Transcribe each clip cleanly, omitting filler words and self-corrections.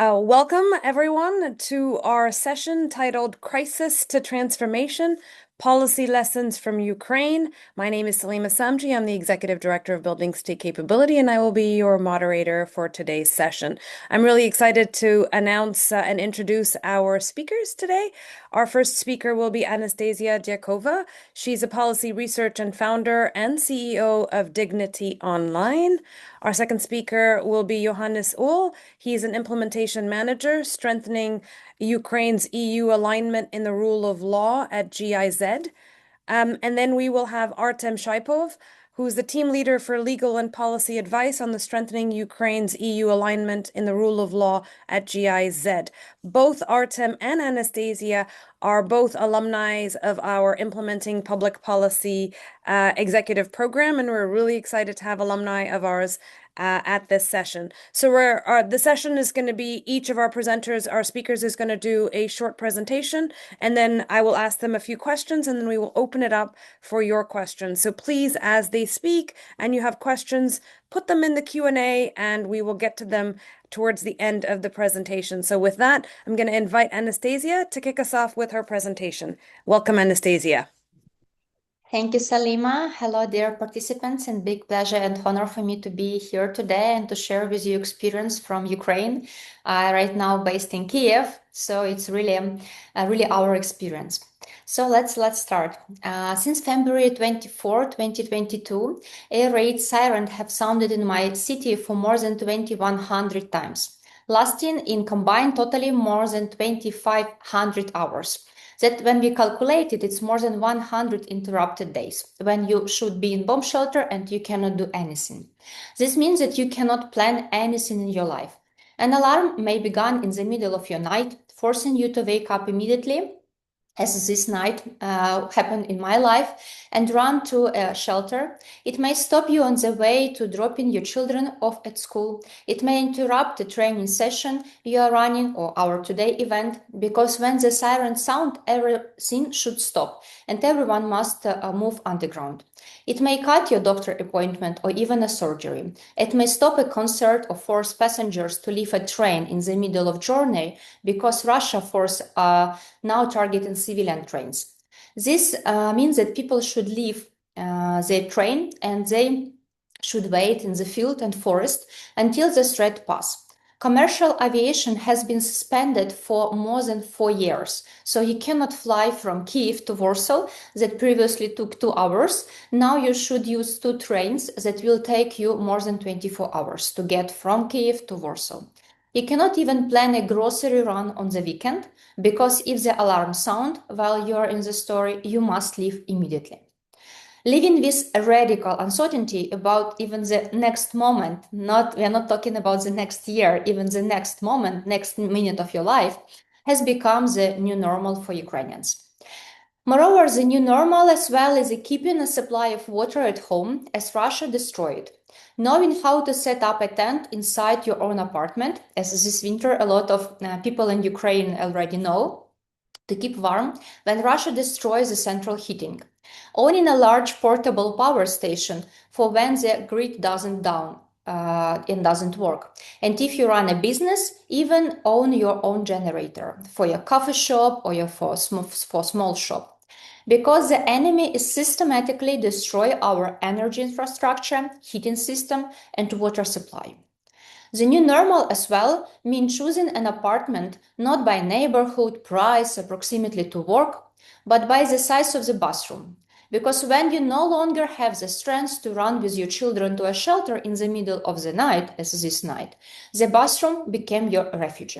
Welcome everyone to our session titled Crisis to Transformation, Policy Lessons from Ukraine. My name is Salima Samji. I'm the Executive Director of Building State Capability, and I will be your moderator for today's session. I'm really excited to announce and introduce our speakers today. Our first speaker will be Anastasia Dyakova. She's a policy research and founder and CEO of Dignity Online. Our second speaker will be Johannes Uhl. He's an implementation manager, strengthening Ukraine's EU alignment in the rule of law at GIZ. And then we will have Artem Shaipov, who's the team leader for legal and policy advice on the strengthening Ukraine's EU alignment in the rule of law at GIZ. Both Artem and Anastasia are both alumni of our Implementing Public Policy executive program, and we're really excited to have alumni of ours at this session. So the session is going to be each of our presenters, our speakers, is going to do a short presentation, and then I will ask them a few questions, and then we will open it up for your questions. So please, as they speak and you have questions, put them in the Q&A, and we will get to them towards the end of the presentation. So with that, I'm going to invite Anastasia to kick us off with her presentation. Welcome, Anastasia. Thank you, Salima. Hello, dear participants, and big pleasure and honor for me to be here today and to share with you experience from Ukraine. Right now based in Kiev, so it's really our experience. So let's start. Since February 24, 2022, air raid sirens have sounded in my city for more than 2,100 times, lasting in combined totally more than 2,500 hours. That when we calculate it, it's more than 100 interrupted days when you should be in bomb shelter and you cannot do anything. This means that you cannot plan anything in your life. An alarm may begin in the middle of your night, forcing you to wake up immediately, as this night happened in my life, and run to a shelter. It may stop you on the way to dropping your children off at school. It may interrupt the training session you are running or our today event, because when the sirens sound, everything should stop and everyone must move underground. It may cut your doctor appointment or even a surgery. It may stop a concert or force passengers to leave a train in the middle of journey because Russia force now targeting civilian trains. This means that people should leave their train and they should wait in the field and forest until the threat passes. Commercial aviation has been suspended for more than 4 years, so you cannot fly from Kiev to Warsaw that previously took 2 hours. Now you should use 2 trains that will take you more than 24 hours to get from Kiev to Warsaw. You cannot even plan a grocery run on the weekend, because if the alarm sounds while you are in the store, you must leave immediately. Living with a radical uncertainty about even the next moment, we are not talking about the next year, even the next moment, next minute of your life, has become the new normal for Ukrainians. Moreover, the new normal as well is keeping a supply of water at home, as Russia destroyed. Knowing how to set up a tent inside your own apartment, as this winter a lot of people in Ukraine already know, to keep warm when Russia destroys the central heating. Owning a large portable power station for when the grid doesn't work. And if you run a business, even own your own generator for your coffee shop or for small shop. Because the enemy is systematically destroy our energy infrastructure, heating system, and water supply. The new normal as well means choosing an apartment not by neighborhood, price, or proximity to work, but by the size of the bathroom. Because when you no longer have the strength to run with your children to a shelter in the middle of the night, as this night, the bathroom became your refuge.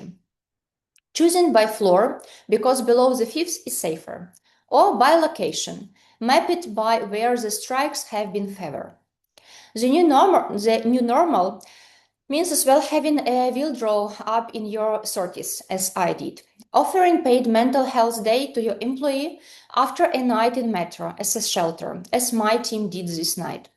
Choosing by floor, because below the 5th is safer, or by location, map it by where the strikes have been favored. The new normal means as well having a withdrawal up in your 30s, as I did. Offering paid mental health day to your employee after a night in metro as a shelter, as my team did this night.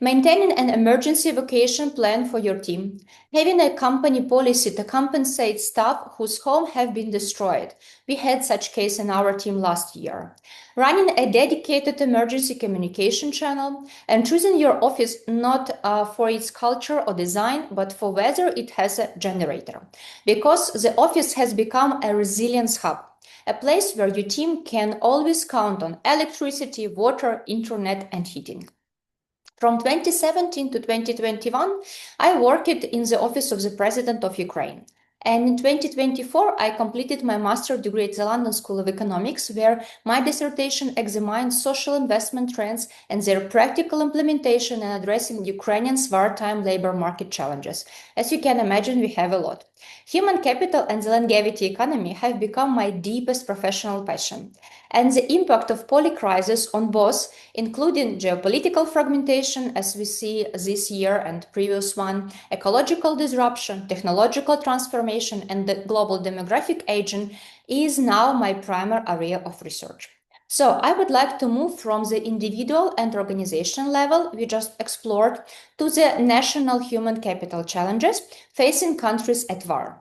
Maintaining an emergency evacuation plan for your team. Having a company policy to compensate staff whose homes have been destroyed. We had such case in our team last year. Running a dedicated emergency communication channel and choosing your office not for its culture or design, but for whether it has a generator. Because the office has become a resilience hub, a place where your team can always count on electricity, water, internet, and heating. From 2017 to 2021, I worked in the Office of the President of Ukraine. And in 2024, I completed my master's degree at the London School of Economics, where my dissertation examined social investment trends and their practical implementation in addressing Ukrainians' wartime labor market challenges. As you can imagine, we have a lot. Human capital and the longevity economy have become my deepest professional passion. And the impact of polycrisis on both, including geopolitical fragmentation, as we see this year and previous one, ecological disruption, technological transformation, and the global demographic aging, is now my primary area of research. So I would like to move from the individual and organization level we just explored to the national human capital challenges facing countries at war.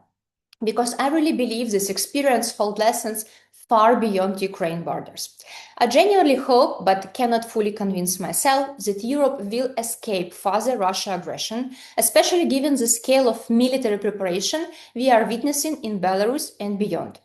Because I really believe this experience holds lessons far beyond Ukraine borders. I genuinely hope, but cannot fully convince myself, that Europe will escape further Russia aggression, especially given the scale of military preparation we are witnessing in Belarus and beyond.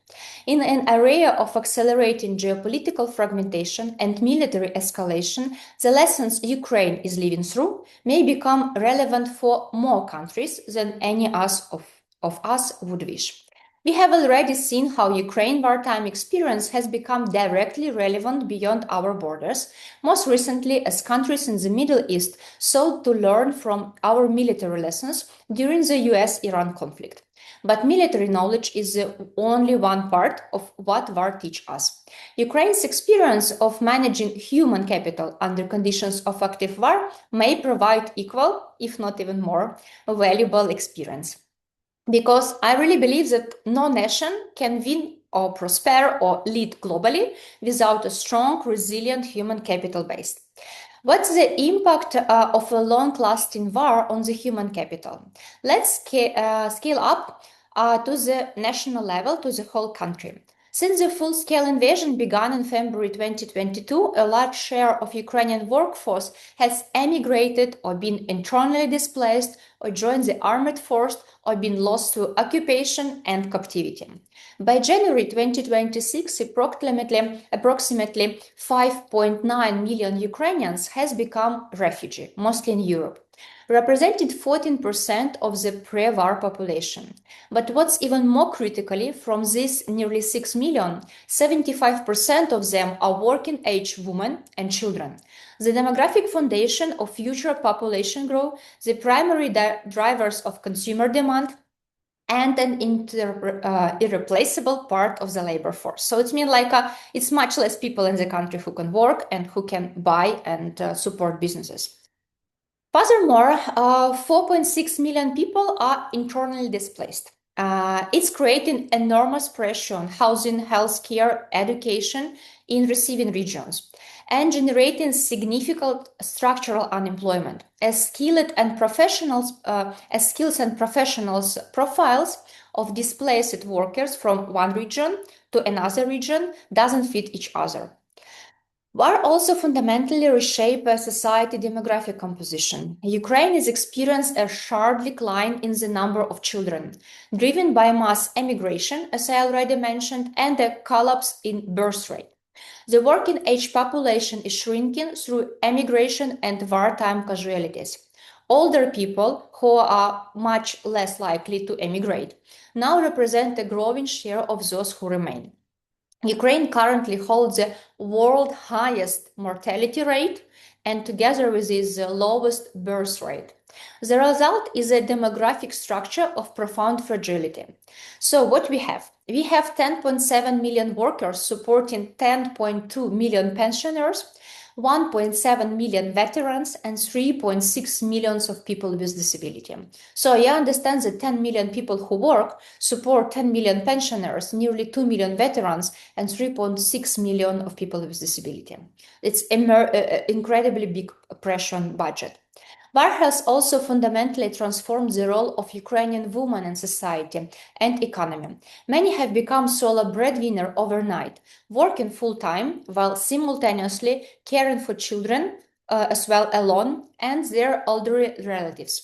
In an area of accelerating geopolitical fragmentation and military escalation, the lessons Ukraine is living through may become relevant for more countries than any of us would wish. We have already seen how Ukraine's wartime experience has become directly relevant beyond our borders, most recently as countries in the Middle East sought to learn from our military lessons during the US-Iran conflict. But military knowledge is only one part of what war teaches us. Ukraine's experience of managing human capital under conditions of active war may provide equal, if not even more, valuable experience. Because I really believe that no nation can win or prosper or lead globally without a strong, resilient human capital base. What's the impact of a long-lasting war on the human capital? Let's scale up to the national level, to the whole country. Since the full-scale invasion began in February 2022, a large share of Ukrainian workforce has emigrated or been internally displaced or joined the armed force or been lost to occupation and captivity. By January 2026, approximately 5.9 million Ukrainians has become refugees, mostly in Europe, represented 14% of the pre-war population. But what's even more critically, from these nearly 6 million, 75% of them are working-age women and children. The demographic foundation of future population growth, the primary drivers of consumer demand, and an irreplaceable part of the labor force. So it means it's much less people in the country who can work and who can buy and support businesses. Furthermore, 4.6 million people are internally displaced. It's creating enormous pressure on housing, healthcare, education in receiving regions, and generating significant structural unemployment. As skills and professionals profiles of displaced workers from one region to another region doesn't fit each other. War also fundamentally reshaped a society demographic composition. Ukraine has experienced a sharp decline in the number of children, driven by mass emigration, as I already mentioned, and a collapse in birth rate. The working age population is shrinking through emigration and wartime casualties. Older people, who are much less likely to emigrate, now represent a growing share of those who remain. Ukraine currently holds the world's highest mortality rate and together with its lowest birth rate. The result is a demographic structure of profound fragility. So what we have? We have 10.7 million workers supporting 10.2 million pensioners, 1.7 million veterans, and 3.6 million of people with disability. So you understand that 10 million people who work support 10 million pensioners, nearly 2 million veterans, and 3.6 million of people with disability. It's incredibly big pressure on budget. War has also fundamentally transformed the role of Ukrainian women in society and economy. Many have become solo breadwinner overnight, working full-time while simultaneously caring for children as well alone and their elderly relatives.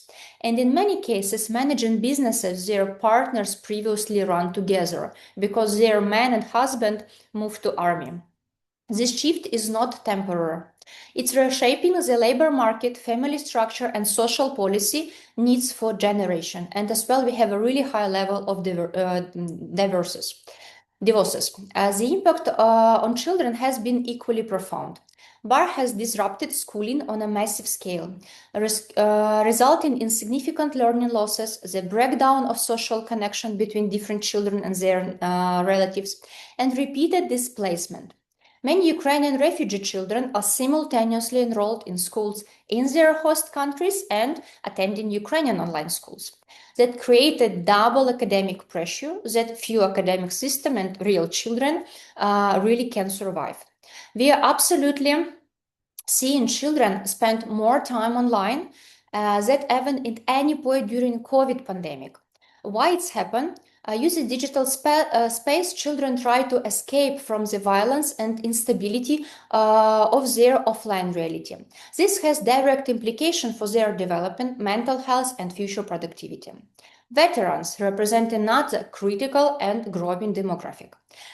And in many cases, managing businesses their partners previously run together because their man and husband moved to army. This shift is not temporary. It's reshaping the labor market, family structure, and social policy needs for generation. And as well, we have a really high level of divorces. The impact on children has been equally profound. Bar has disrupted schooling on a massive scale, resulting in significant learning losses, the breakdown of social connection between different children and their relatives, and repeated displacement. Many Ukrainian refugee children are simultaneously enrolled in schools in their host countries and attending Ukrainian online schools. That created double academic pressure that few academic system and real children really can survive. We are absolutely seeing children spend more time online than even at any point during COVID pandemic. Why it's happened? Using digital space, children try to escape from the violence and instability of their offline reality. This has direct implication for their development, mental health, and future productivity. Veterans represent another critical and growing demographic.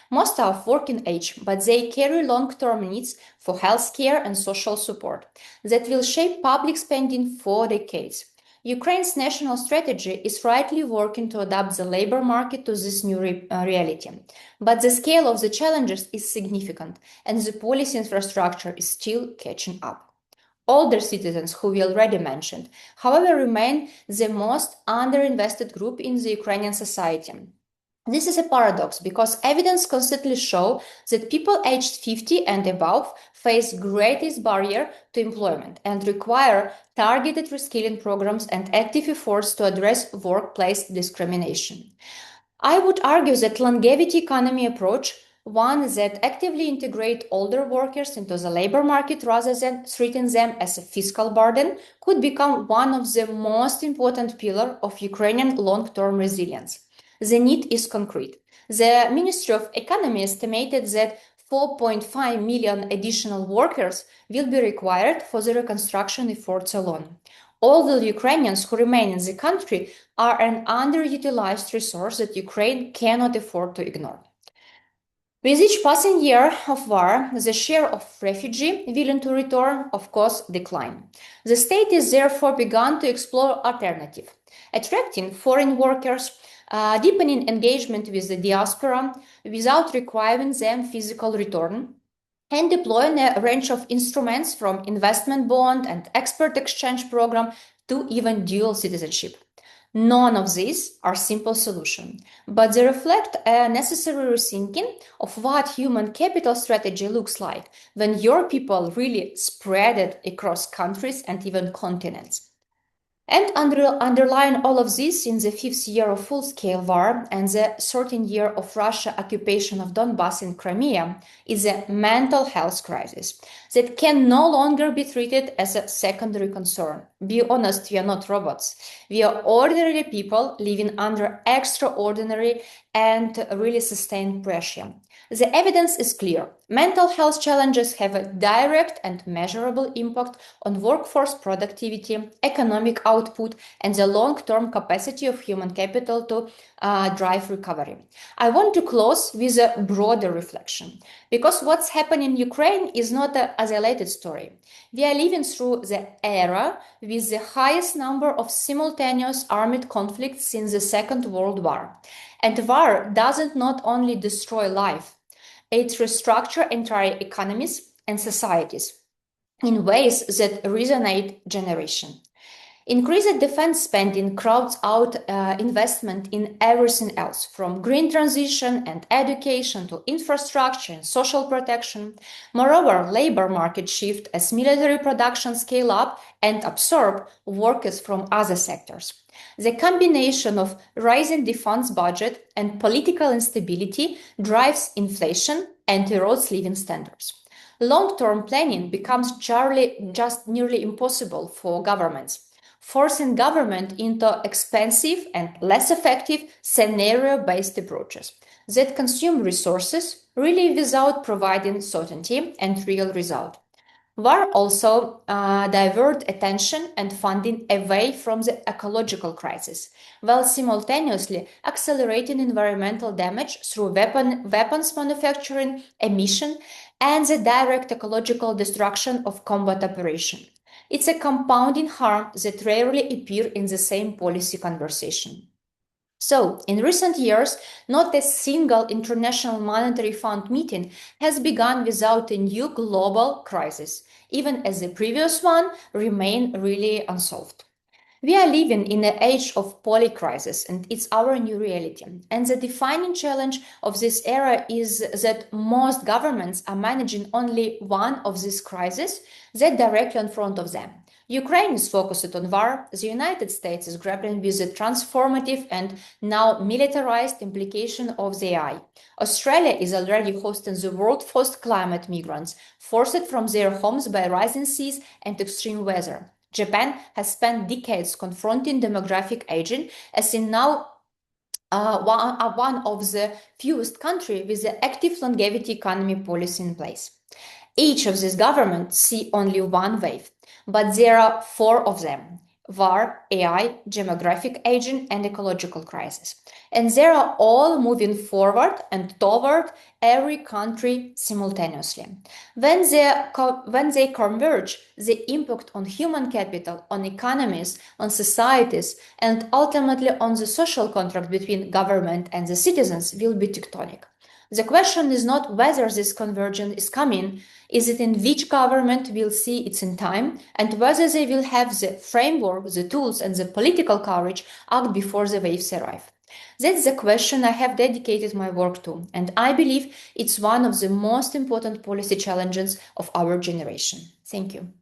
Most are of working age, but they carry long-term needs for healthcare and social support that will shape public spending for decades. Ukraine's national strategy is rightly working to adapt the labor market to this new reality. But the scale of the challenges is significant, and the policy infrastructure is still catching up. Older citizens, who we already mentioned, however, remain the most underinvested group in the Ukrainian society. This is a paradox because evidence constantly shows that people aged 50 and above face greatest barrier to employment and require targeted reskilling programs and active efforts to address workplace discrimination. I would argue that longevity economy approach, one that actively integrates older workers into the labor market rather than treating them as a fiscal burden, could become one of the most important pillars of Ukrainian long-term resilience. The need is concrete. The Ministry of Economy estimated that 4.5 million additional workers will be required for the reconstruction efforts alone. All the Ukrainians who remain in the country are an underutilized resource that Ukraine cannot afford to ignore. With each passing year of war, the share of refugees willing to return, of course, decline. The state is therefore begun to explore alternatives, attracting foreign workers, deepening engagement with the diaspora without requiring them physical return, and deploying a range of instruments from investment bond and expert exchange program to even dual citizenship. None of these are simple solutions, but they reflect a necessary rethinking of what human capital strategy looks like when your people really spread it across countries and even continents. And underlying all of this, in the fifth year of full-scale war and the 13th year of Russia occupation of Donbass and Crimea, is a mental health crisis that can no longer be treated as a secondary concern. Be honest, we are not robots. We are ordinary people living under extraordinary and really sustained pressure. The evidence is clear. Mental health challenges have a direct and measurable impact on workforce productivity, economic output, and the long-term capacity of human capital to drive recovery. I want to close with a broader reflection, because what's happening in Ukraine is not an isolated story. We are living through the era with the highest number of simultaneous armed conflicts since the Second World War. And war doesn't not only destroy life, it restructures entire economies and societies in ways that resonate generation. Increased defense spending crowds out investment in everything else, from green transition and education to infrastructure and social protection. Moreover, labor market shift as military production scale up and absorb workers from other sectors. The combination of rising defense budget and political instability drives inflation and erodes living standards. Long-term planning becomes just nearly impossible for governments. forcing government into expensive and less effective scenario-based approaches that consume resources really without providing certainty and real result. War also divert attention and funding away from the ecological crisis, while simultaneously accelerating environmental damage through weapons manufacturing, emission, and the direct ecological destruction of combat operation. It's a compounding harm that rarely appear in the same policy conversation. So, in recent years, not a single International Monetary Fund meeting has begun without a new global crisis, even as the previous one remained really unsolved. We are living in an age of polycrisis, and it's our new reality. And the defining challenge of this era is that most governments are managing only one of these crises that directly in front of them. Ukraine is focused on war. The United States is grappling with the transformative and now militarized implication of the AI. Australia is already hosting the world's first climate migrants, forced from their homes by rising seas and extreme weather. Japan has spent decades confronting demographic aging, as in now one of the fewest countries with the active longevity economy policy in place. Each of these governments see only one wave, but there are four of them: war, AI, demographic aging, and ecological crisis. And they are all moving forward and toward every country simultaneously. When they converge, the impact on human capital, on economies, on societies, and ultimately on the social contract between government and the citizens will be tectonic. The question is not whether this convergence is coming, is it in which government will see it in time, and whether they will have the framework, the tools, and the political courage act before the waves arrive. That's the question I have dedicated my work to, and I believe it's one of the most important policy challenges of our generation. Thank you.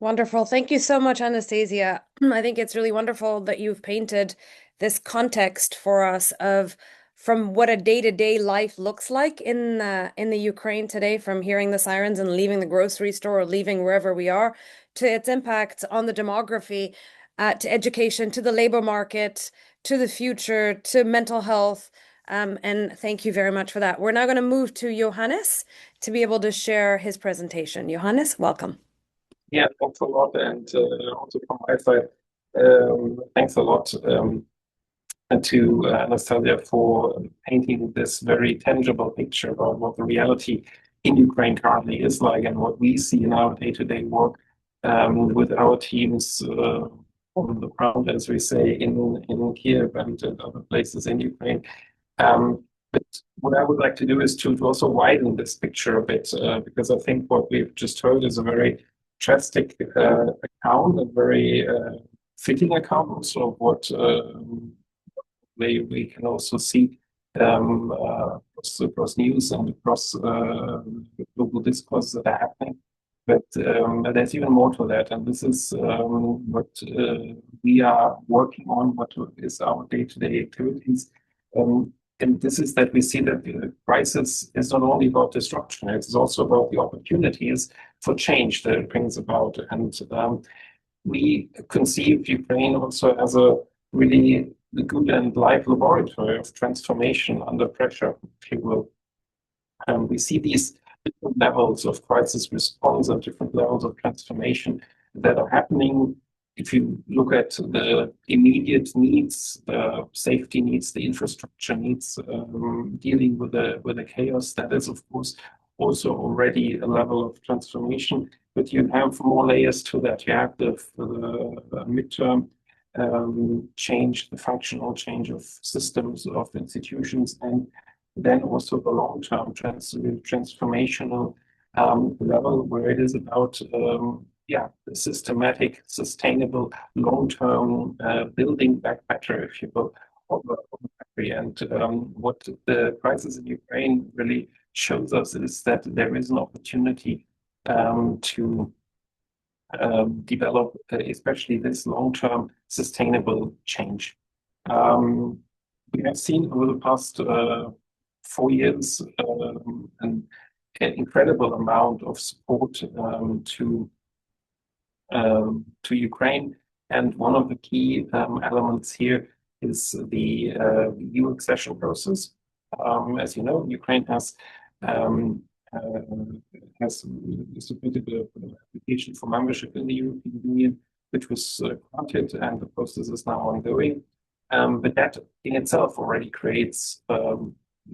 Wonderful. Thank you so much, Anastasia. I think it's really wonderful that you've painted this context for us of from what a day-to-day life looks like in the Ukraine today, from hearing the sirens and leaving the grocery store or leaving wherever we are, to its impact on the demography, to education, to the labor market, to the future, to mental health. And thank you very much for that. We're now going to move to Johannes to be able to share his presentation. Johannes, welcome. Yeah, thanks a lot. And also from my side, thanks a lot to Anastasia for painting this very tangible picture about what the reality in Ukraine currently is like and what we see in our day-to-day work with our teams on the ground, as we say, in Kiev and other places in Ukraine. But what I would like to do is to also widen this picture a bit, because I think what we've just heard is a very drastic account, a very fitting account also of what we can also see across news and across global discourse that are happening. But there's even more to that, and this is what we are working on, what is our day-to-day activities. And this is that we see that the crisis is not only about destruction, it's also about the opportunities for change that it brings about. And we conceive Ukraine also as a really good and live laboratory of transformation under pressure, if you will. We see these different levels of crisis response and different levels of transformation that are happening. If you look at the immediate needs, the safety needs, the infrastructure needs, dealing with the chaos, that is, of course, also already a level of transformation. But you have more layers to that. You have the midterm change, the functional change of systems, of institutions, and then also the long-term transformational level where it is about the systematic, sustainable, long-term building back better, if you will, of the country. And what the crisis in Ukraine really shows us is that there is an opportunity to develop, especially this long-term sustainable change. We have seen over the past 4 years, and an incredible amount of support to Ukraine. And one of the key elements here is the EU accession process. As you know, Ukraine has submitted an application for membership in the European Union, which was granted, and the process is now ongoing. But that in itself already creates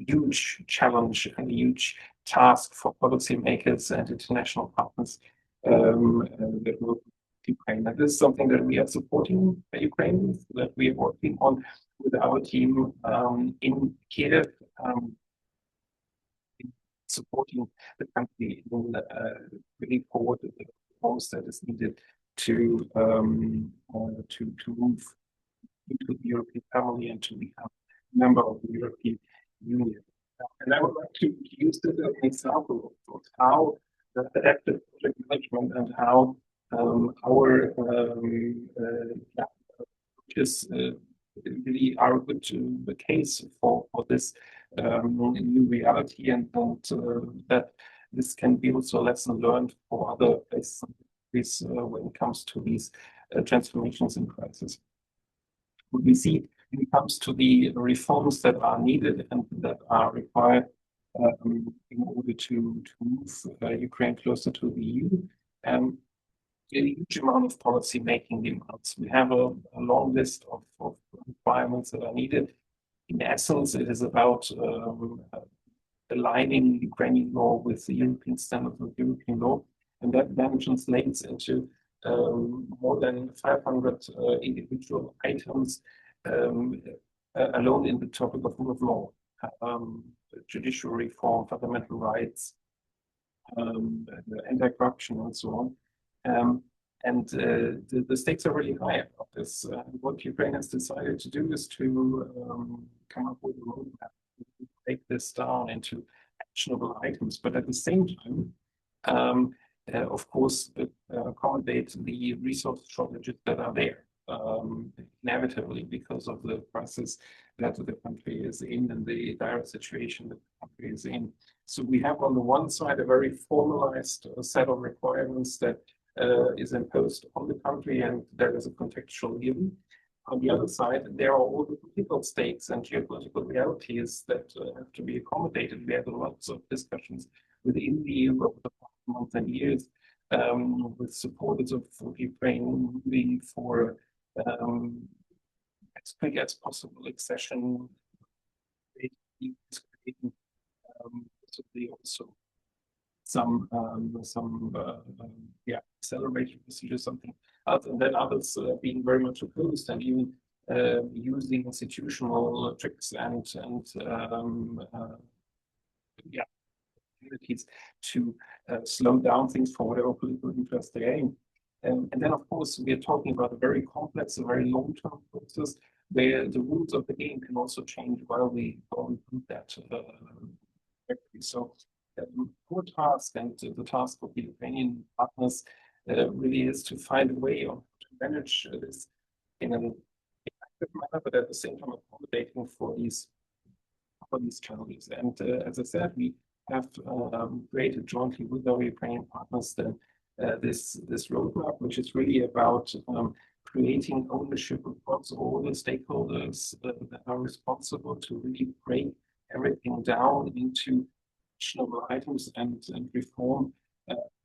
huge challenge and a huge task for policymakers and international partners that will Ukraine. And this is something that we are supporting Ukraine with, that we are working on with our team in Kiev, supporting the country in bringing forward the reforms that is needed to move into the European family and to become a member of the European Union. And I would like to use this as an example of how the adaptive project management and how our approaches really are a good case for this new reality, and that this can be also a lesson learned for other places when it comes to these transformations in crisis. What we see when it comes to the reforms that are needed and that are required in order to move Ukraine closer to the EU, a huge amount of policy making demands. We have a long list of requirements that are needed. In essence, it is about aligning Ukrainian law with the European standards of European law, and that then translates into more than 500 individual items alone in the topic of rule of law, judicial reform, fundamental rights, anti-corruption, and so on. And the stakes are really high of this. What Ukraine has decided to do is to come up with a roadmap to break this down into actionable items, but at the same time, of course, accommodate the resource shortages that are there, inevitably because of the crisis that the country is in and the dire situation that the country is in. So we have on the one side a very formalized set of requirements that is imposed on the country, and there is a contextual given. On the other side, there are all the political stakes and geopolitical realities that have to be accommodated. We had lots of discussions within the EU over the past months and years with supporters of Ukraine moving for as quick as possible accession, possibly also some acceleration procedures, something else, and then others being very much opposed and even using institutional tricks and activities to slow down things for whatever political interest they aim. And then, of course, we are talking about a very complex, a very long-term process where the rules of the game can also change while we do that. So our task and the task of the Ukrainian partners really is to find a way to manage this in an effective manner, but at the same time accommodating for these challenges. And as I said, we have created jointly with our Ukrainian partners this roadmap, which is really about creating ownership across all the stakeholders that are responsible to really break everything down into actionable items and reform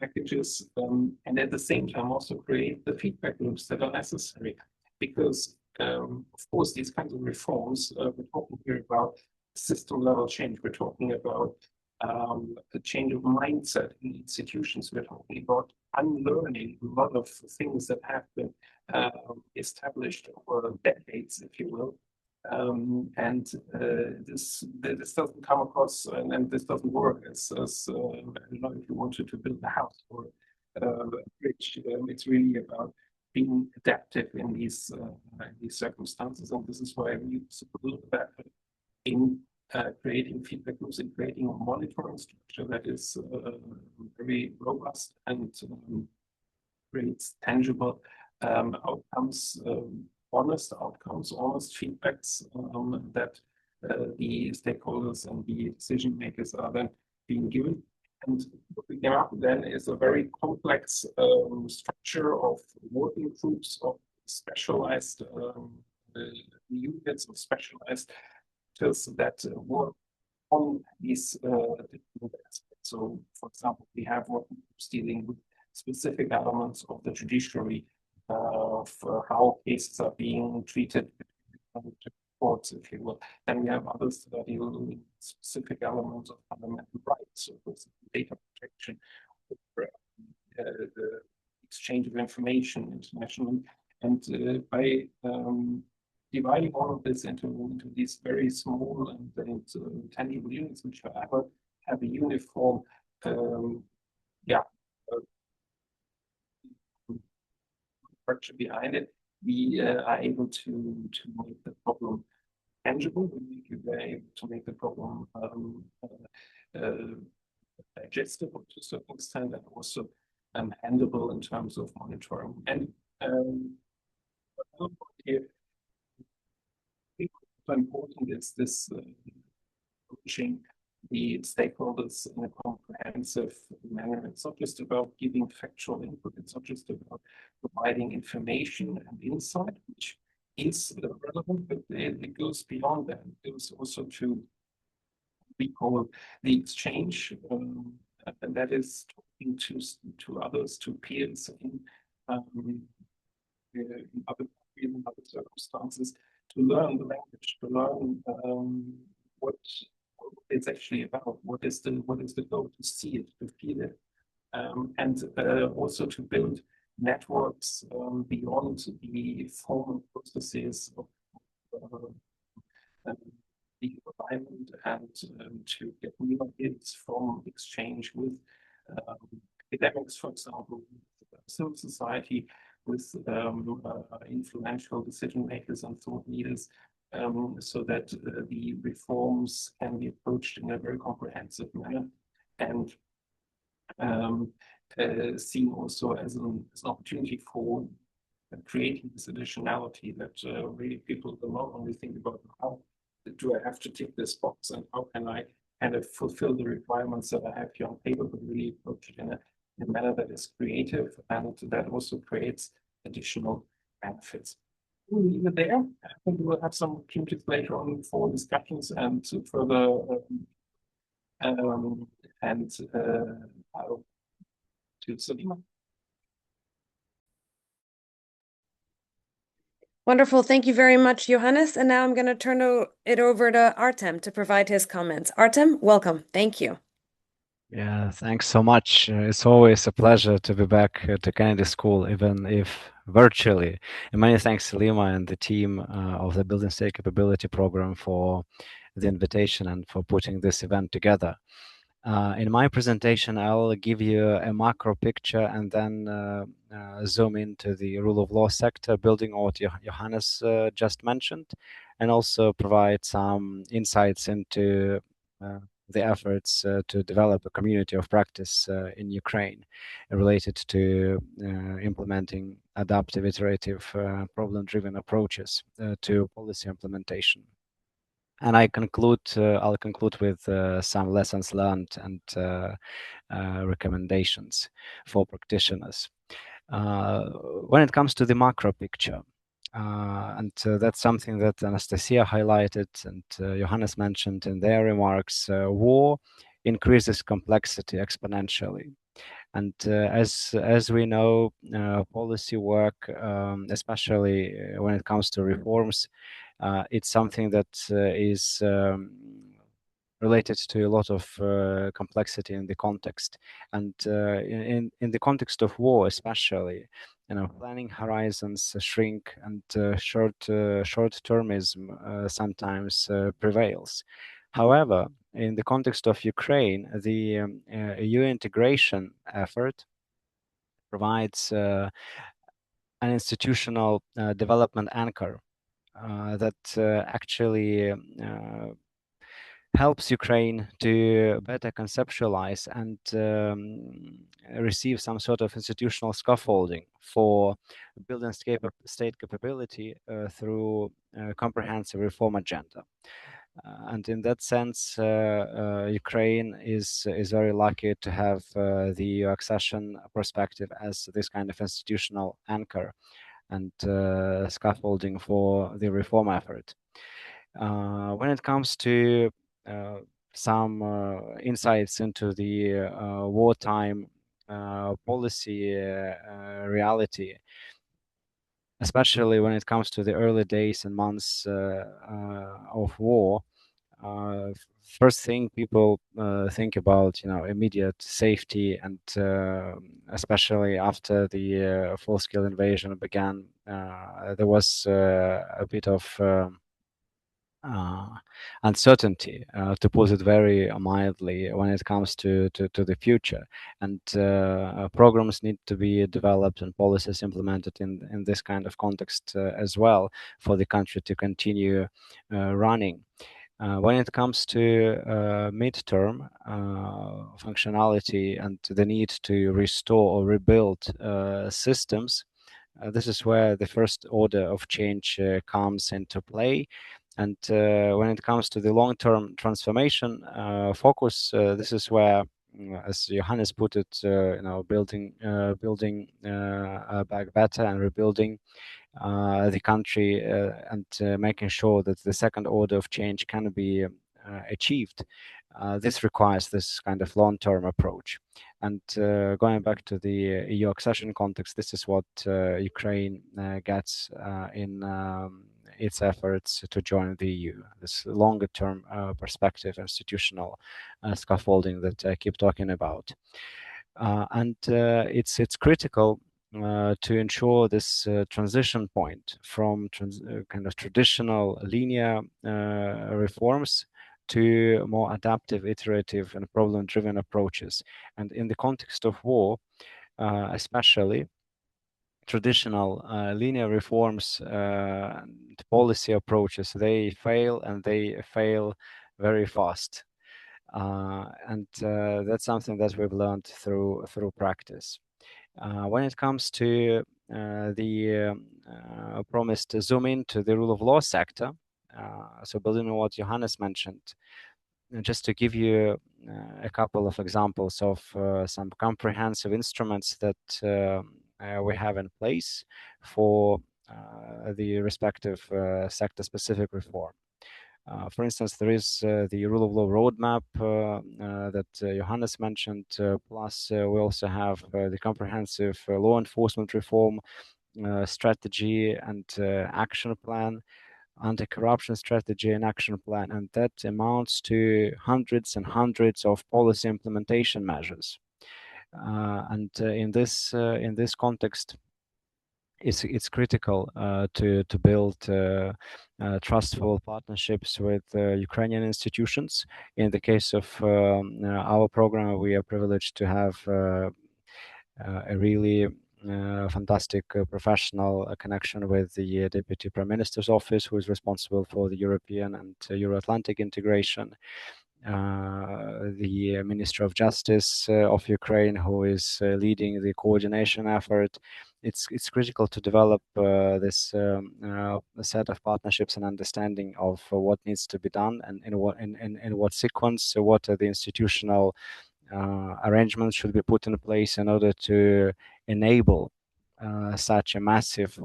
packages, and at the same time also create the feedback loops that are necessary. Because, of course, these kinds of reforms, we're talking here about system level change, we're talking about a change of mindset in institutions, we're talking about unlearning a lot of things that have been established over decades, if you will. And this doesn't come across, and this doesn't work as I don't know, if you wanted to build a house or a bridge. It's really about being adaptive in these circumstances, and this is why we support that in creating feedback loops and creating a monitoring structure that is very robust and creates tangible outcomes. Honest outcomes, honest feedbacks that the stakeholders and the decision makers are then being given. And what we came up with then is a very complex structure of working groups of specialized units of specialized tools that work on these different aspects. So, for example, we have working groups dealing with specific elements of the judiciary, of how cases are being treated courts, if you will. Then we have others that deal with specific elements of fundamental rights, so for example, data protection, the exchange of information internationally. And by dividing all of this into these very small and tangible units, which however have a uniform, yeah, structure behind it, we are able to make the problem tangible. We were able to make the problem digestible to a certain extent, and also handleable in terms of monitoring. And another point here, I think what's important is this approaching the stakeholders in a comprehensive manner. It's not just about giving factual input, it's not just about providing information and insight, which is relevant, but it goes beyond that. It goes also to we call the exchange, and that is talking to others, to peers in other in other circumstances, to learn the language, to learn what it's actually about, what is the goal, to see it, to feel it, and also to build networks beyond the formal processes of legal alignment, and to get new ideas from exchange with academics, for example, with civil society, with influential decision makers and thought leaders, so that the reforms can be approached in a very comprehensive manner and seen also as an opportunity for creating this additionality that really people do not only think about how do I have to tick this box and how can I kind of fulfill the requirements that I have here on paper, but really approach it in a manner that is creative and that also creates additional benefits. We'll leave it there. I think we will have some opportunities later on for discussions and further and to Salima. Wonderful. Thank you very much, Johannes. And now I'm going to turn it over to Artem to provide his comments. Artem, welcome. Thank you. Yeah, thanks so much. It's always a pleasure to be back to Kennedy School, even if virtually. And many thanks to Lima and the team of the Building State Capability Program for the invitation and for putting this event together. In my presentation, I'll give you a macro picture and then zoom into the rule of law sector, building on what Johannes just mentioned, and also provide some insights into the efforts to develop a community of practice in Ukraine related to implementing adaptive, iterative, problem-driven approaches to policy implementation. And I'll conclude with some lessons learned and recommendations for practitioners. When it comes to the macro picture, and that's something that Anastasia highlighted and Johannes mentioned in their remarks, war increases complexity exponentially. And as we know, policy work, especially when it comes to reforms, it's something that is related to a lot of complexity in the context, and in the context of war, especially, planning horizons shrink and short-termism sometimes prevails. However, in the context of Ukraine, the EU integration effort provides an institutional development anchor that actually helps Ukraine to better conceptualize and receive some sort of institutional scaffolding for building state capability through a comprehensive reform agenda. And in that sense, Ukraine is very lucky to have the EU accession perspective as this kind of institutional anchor and scaffolding for the reform effort. When it comes to some insights into the wartime policy reality, especially when it comes to the early days and months of war, first thing people think about, immediate safety, and especially after the full-scale invasion began, there was a bit of uh, uncertainty, to put it very mildly, when it comes to the future. And programs need to be developed and policies implemented in this kind of context as well for the country to continue running. When it comes to midterm functionality and the need to restore or rebuild systems, this is where the first order of change comes into play. And when it comes to the long-term transformation focus, this is where, as Johannes put it, building back better and rebuilding the country, and making sure that the second order of change can be achieved. This requires this kind of long-term approach. And going back to the EU accession context, this is what Ukraine gets in its efforts to join the EU, this longer-term perspective, institutional scaffolding that I keep talking about. And it's critical to ensure this transition point from kind of traditional linear reforms to more adaptive, iterative, and problem-driven approaches. And in the context of war, especially, traditional linear reforms and policy approaches, they fail, and they fail very fast. And that's something that we've learned through practice. When it comes to the promise to zoom into the rule of law sector, so building on what Johannes mentioned, just to give you a couple of examples of some comprehensive instruments that we have in place for the respective sector-specific reform. For instance, there is the rule of law roadmap that Johannes mentioned, plus we also have the comprehensive law enforcement reform strategy and action plan, anti-corruption strategy and action plan, and that amounts to hundreds and hundreds of policy implementation measures. And in this context, it's critical to build trustful partnerships with Ukrainian institutions. In the case of our program, we are privileged to have a really fantastic professional connection with the Deputy Prime Minister's office, who is responsible for the European and Euro-Atlantic integration. The Minister of Justice of Ukraine, who is leading the coordination effort. It's critical to develop this set of partnerships and understanding of what needs to be done, and in what sequence, what are the institutional arrangements should be put in place in order to enable such a massive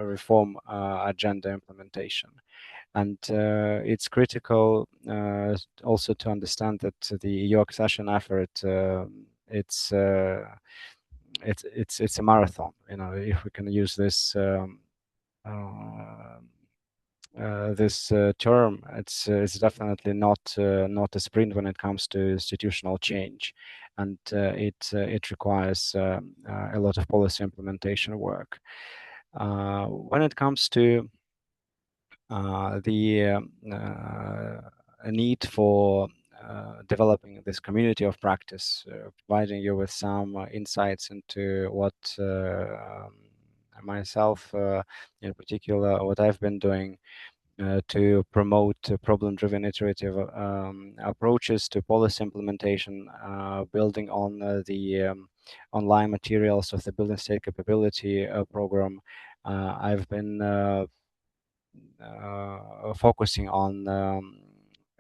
reform agenda implementation. And it's critical also to understand that the EU accession effort, it's a marathon. If we can use this term, it's definitely not a sprint when it comes to institutional change, and it requires a lot of policy implementation work. When it comes to the need for developing this community of practice, providing you with some insights into what myself, in particular, what I've been doing to promote problem-driven iterative approaches to policy implementation, building on the online materials of the Building State Capability program. I've been focusing on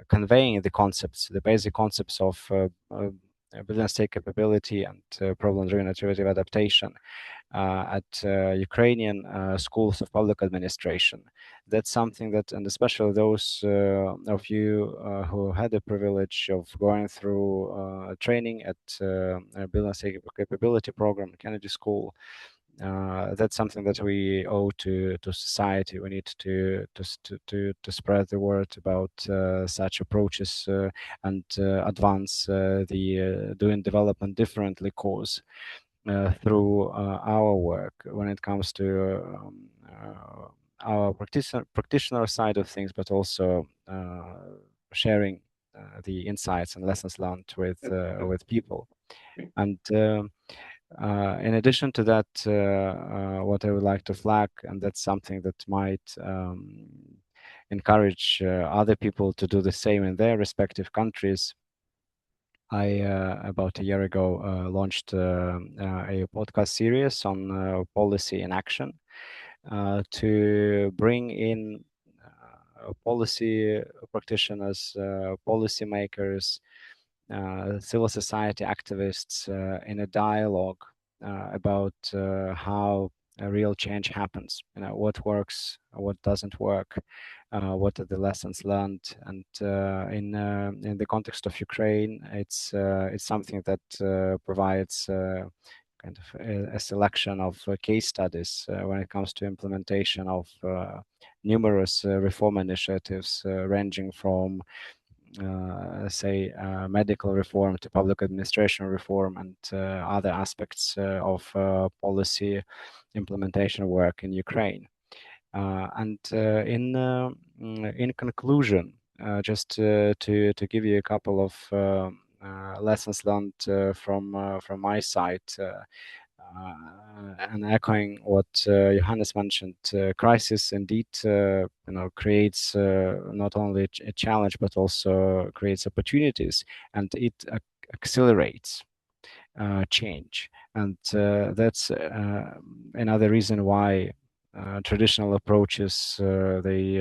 conveying the concepts, the basic concepts of building state capability and problem-driven iterative adaptation at Ukrainian schools of public administration. That's something that, and especially those of you who had the privilege of going through training at building state capability program, Kennedy School, that's something that we owe to society. We need to spread the word about such approaches and advance the doing development differently cause through our work when it comes to our practitioner side of things, but also sharing the insights and lessons learned with people. And in addition to that, what I would like to flag, and that's something that might encourage other people to do the same in their respective countries. I, about a year ago, launched a podcast series on policy in action to bring in policy practitioners, policymakers, civil society activists in a dialogue about how a real change happens. You know, what works, what doesn't work, what are the lessons learned, and in the context of Ukraine, it's something that provides kind of a selection of case studies when it comes to implementation of numerous reform initiatives ranging from say medical reform to public administration reform and other aspects of policy implementation work in Ukraine. And in conclusion, just to give you a couple of lessons learned from my side. And echoing what Johannes mentioned, crisis indeed, creates not only a challenge but also creates opportunities, and it accelerates change. And that's another reason why traditional approaches they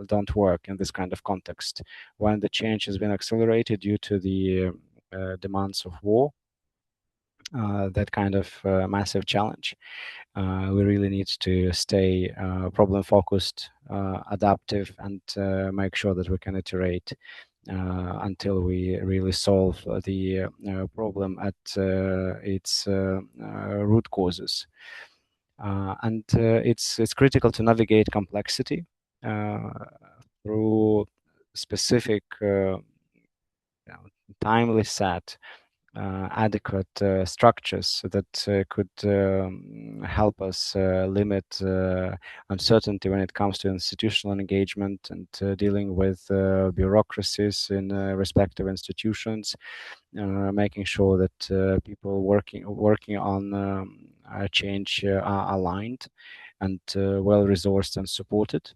don't work in this kind of context. When the change has been accelerated due to the demands of war, that kind of massive challenge. We really need to stay problem focused, adaptive, and make sure that we can iterate until we really solve the problem at its root causes. And it's critical to navigate complexity through specific timely set adequate structures that could help us limit uncertainty when it comes to institutional engagement and dealing with bureaucracies in respective institutions, making sure that people working on change are aligned and well-resourced and supported.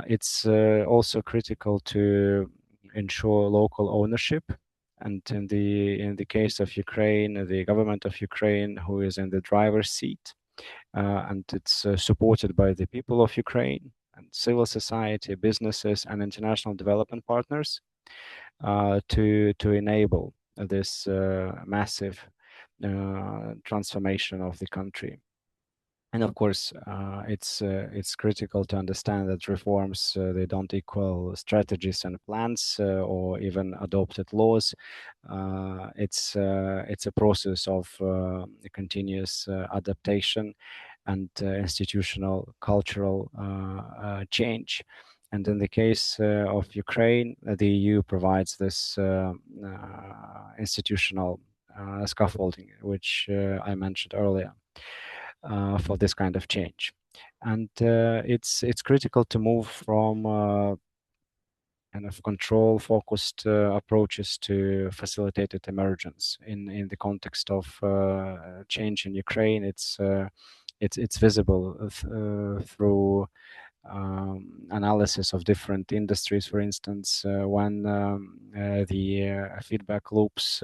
It's also critical to ensure local ownership. And in the case of Ukraine, the government of Ukraine, who is in the driver's seat, and it's supported by the people of Ukraine and civil society, businesses, and international development partners to enable this massive transformation of the country. And of course, it's critical to understand that reforms they don't equal strategies and plans or even adopted laws. It's a process of continuous adaptation and institutional cultural change. And in the case of Ukraine, the EU provides this institutional scaffolding, which I mentioned earlier. For this kind of change, and it's critical to move from kind of control-focused approaches to facilitated emergence. In the context of change in Ukraine, it's visible through analysis of different industries, for instance, when the feedback loops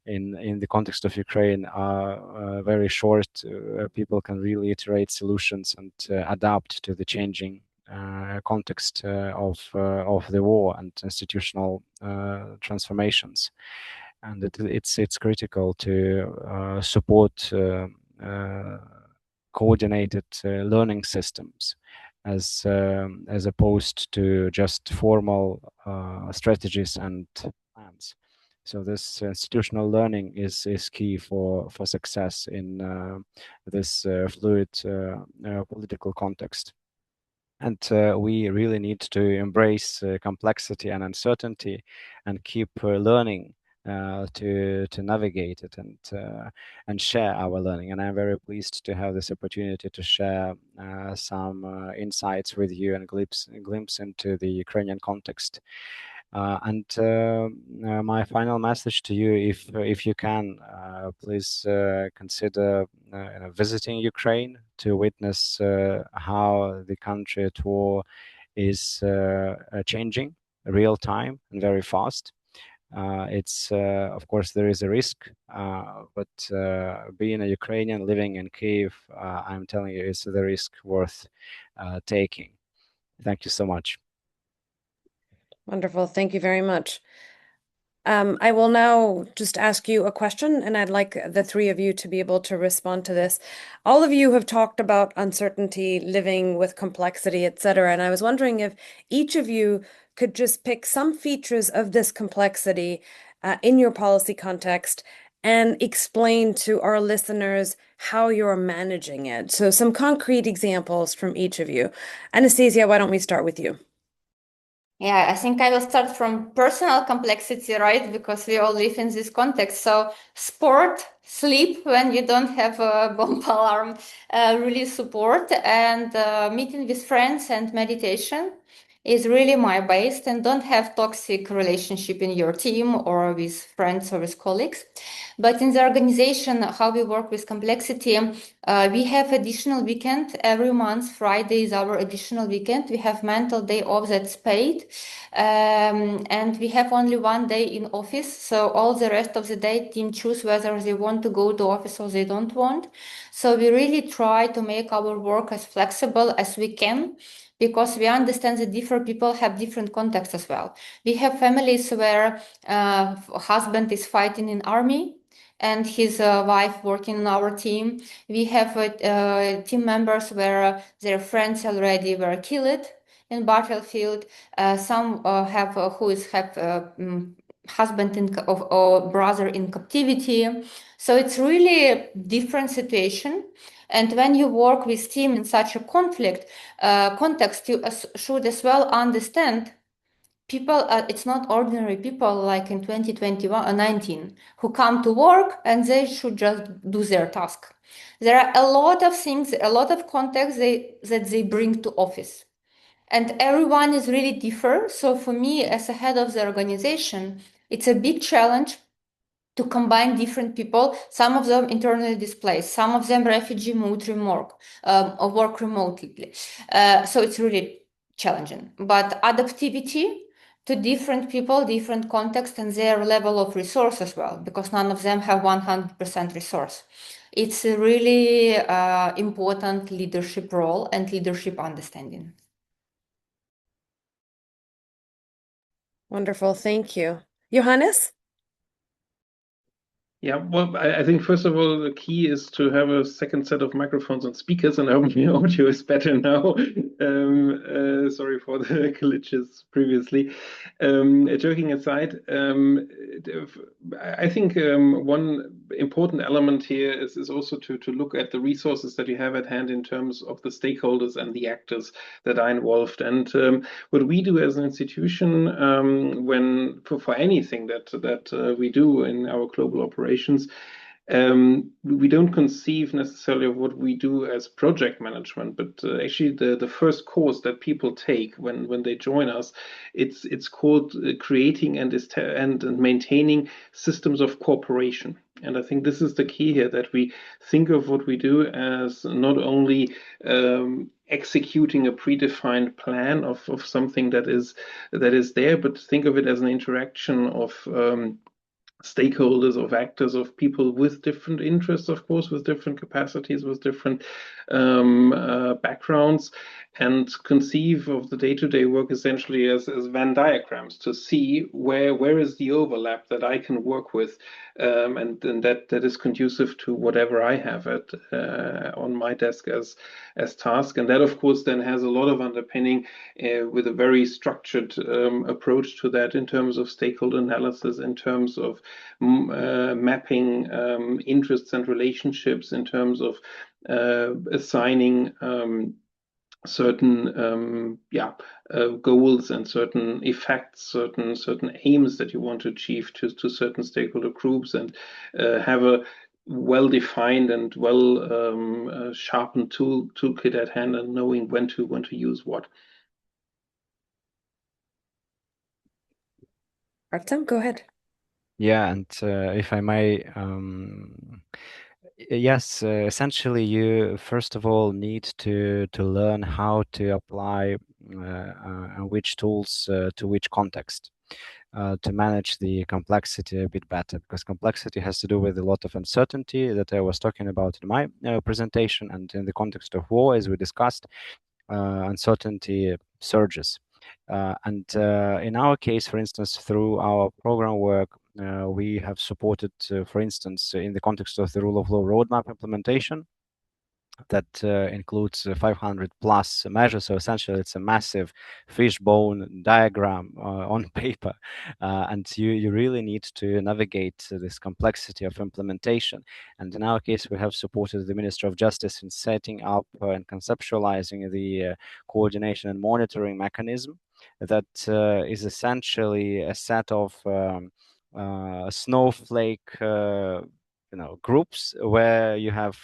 in the context of Ukraine are very short, people can really iterate solutions and adapt to the changing context of the war and institutional transformations. And it's critical to support coordinated learning systems as opposed to just formal strategies and plans. So this institutional learning is key for success in this fluid political context. And we really need to embrace complexity and uncertainty and keep learning to navigate it and share our learning. And I'm very pleased to have this opportunity to share some insights with you and glimpse into the Ukrainian context. My final message to you, if you can, please consider visiting Ukraine to witness how the country at war is changing real time and very fast. It's of course there is a risk, but being a Ukrainian living in Kyiv, I'm telling you, it's the risk worth taking. Thank you so much. Wonderful. Thank you very much. I will now just ask you a question, and I'd like the three of you to be able to respond to this. All of you have talked about uncertainty, living with complexity, etc. And I was wondering if each of you could just pick some features of this complexity in your policy context and explain to our listeners how you're managing it. So some concrete examples from each of you. Anastasia, why don't we start with you? Yeah, I think I will start from personal complexity, right? Because we all live in this context. So sport, sleep when you don't have a bomb alarm, really support, and meeting with friends and meditation is really my base, and don't have toxic relationship in your team or with friends or with colleagues. But in the organization, how we work with complexity, we have additional weekend every month. Friday is our additional weekend. We have mental day off that's paid. And we have only one day in office. So all the rest of the day, team choose whether they want to go to office or they don't want. So we really try to make our work as flexible as we can, because we understand that different people have different contexts as well. We have families where husband is fighting in army and his wife working on our team. We have team members where their friends already were killed in battlefield. Some have husband or brother in captivity. So it's really a different situation. And when you work with team in such a conflict context, you should as well understand people. It's not ordinary people like in 2021 or 19 who come to work and they should just do their task. There are a lot of things, a lot of context that they bring to office. And everyone is really different. So for me, as a head of the organization, it's a big challenge to combine different people, some of them internally displaced, some of them refugee moved remote, or work remotely. So it's really challenging. But adaptivity to different people, different context, and their level of resource as well, because none of them have 100% resource. It's a really important leadership role and leadership understanding. Wonderful. Thank you. Johannes? Yeah, well, I think first of all, the key is to have a second set of microphones and speakers, and I hope your audio is better now. Sorry for the glitches previously. Joking aside, I think one important element here is also to look at the resources that you have at hand in terms of the stakeholders and the actors that are involved. And what we do as an institution, when for anything that we do in our global operations, we don't conceive necessarily of what we do as project management, but actually the first course that people take when they join us, it's called creating and maintaining systems of cooperation. And I think this is the key here, that we think of what we do as not only executing a predefined plan of something that is there, but think of it as an interaction of stakeholders, of actors, of people with different interests, of course, with different capacities, with different backgrounds, and conceive of the day-to-day work essentially as Venn diagrams to see where is the overlap that I can work with, and that is conducive to whatever I have on my desk as task. And that, of course, then has a lot of underpinning with a very structured approach to that in terms of stakeholder analysis, in terms of mapping interests and relationships, in terms of assigning certain goals and certain effects, certain aims that you want to achieve to certain stakeholder groups, and have a well-defined and sharpened toolkit at hand, and knowing when to use what. Artem, go ahead. Yeah, and if I may, yes, essentially, you first of all need to learn how to apply which tools to which context to manage the complexity a bit better, because complexity has to do with a lot of uncertainty that I was talking about in my presentation, and in the context of war, as we discussed, uncertainty surges. And in our case, for instance, through our program work, we have supported, for instance, in the context of the rule of law roadmap implementation, that includes 500 plus measures. So essentially, it's a massive fishbone diagram on paper, and you really need to navigate this complexity of implementation. And in our case, we have supported the Minister of Justice in setting up and conceptualizing the coordination and monitoring mechanism that is essentially a set of snowflake groups where you have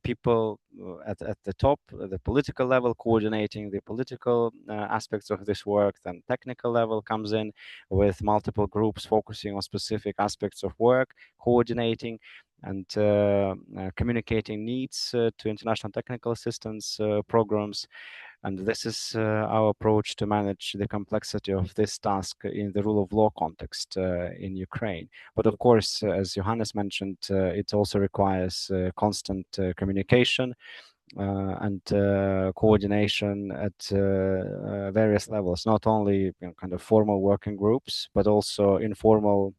people at the top, the political level, coordinating the political aspects of this work. Then technical level comes in with multiple groups focusing on specific aspects of work, coordinating and communicating needs to international technical assistance programs. And this is our approach to manage the complexity of this task in the rule of law context in Ukraine. But of course, as Johannes mentioned, it also requires constant communication and coordination at various levels, not only kind of formal working groups, but also informal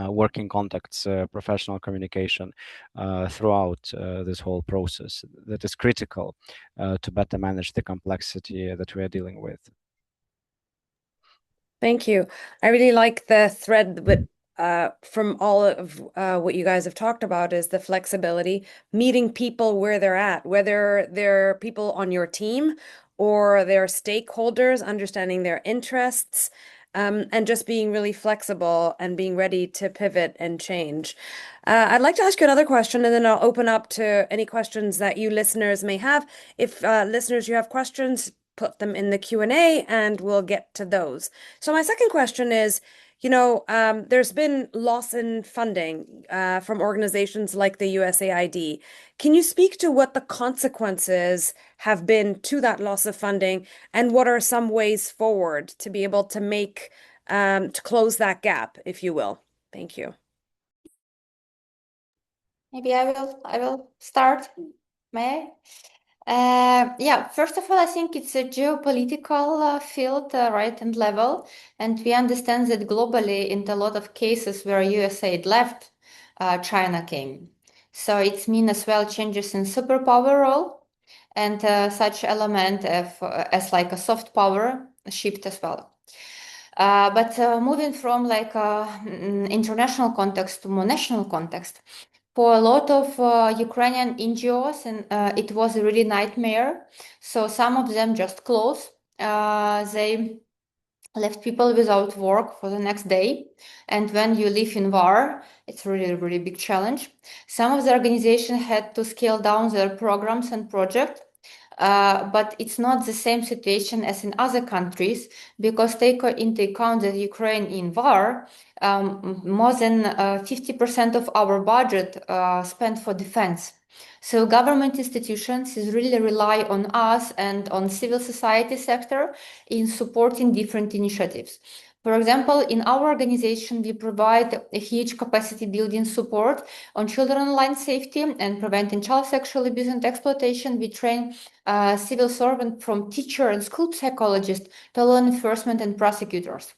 working contacts, professional communication throughout this whole process that is critical to better manage the complexity that we are dealing with. Thank you. I really like the thread from all of what you guys have talked about is the flexibility, meeting people where they're at, whether they're people on your team or they're stakeholders, understanding their interests, and just being really flexible and being ready to pivot and change. I'd like to ask you another question, and then I'll open up to any questions that you listeners may have. If listeners, you have questions, put them in the Q&A and we'll get to those. So my second question is, there's been loss in funding from organizations like the USAID. Can you speak to what the consequences have been to that loss of funding, and what are some ways forward to be able to make to close that gap, if you will? Thank you. Maybe I will start. May I? Yeah, first of all, I think it's a geopolitical field, right, and level. And we understand that globally, in a lot of cases where USAID left, China came. So it's mean as well changes in superpower role, and such element as like a soft power shift as well. But moving from like international context to more national context, for a lot of Ukrainian NGOs, and it was a really nightmare. So some of them just closed. They left people without work for the next day. And when you live in war, it's really, really big challenge. Some of the organizations had to scale down their programs and projects. But it's not the same situation as in other countries, because take into account that Ukraine in war, more than 50% of our budget spent for defense. So government institutions really rely on us and on civil society sector in supporting different initiatives. For example, in our organization, we provide a huge capacity building support on children online safety and preventing child sexual abuse and exploitation. We train civil servants from teacher and school psychologists to law enforcement and prosecutors.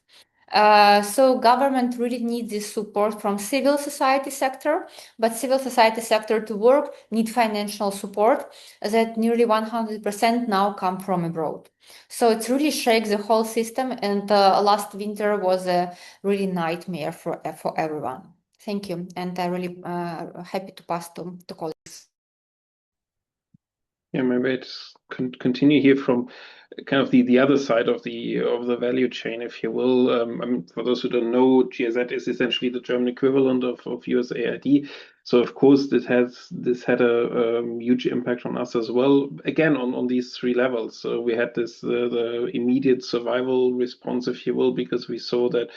So government really needs this support from civil society sector, but civil society sector to work need financial support that nearly 100% now come from abroad. So it really shakes the whole system, and last winter was a really nightmare for everyone. Thank you, and I'm really happy to pass to colleagues. Yeah, maybe it's continue here from kind of the other side of the value chain, if you will. I mean, for those who don't know, GIZ is essentially the German equivalent of USAID. So of course this had a huge impact on us as well. Again, on these three levels. So we had this the immediate survival response, if you will, because we saw that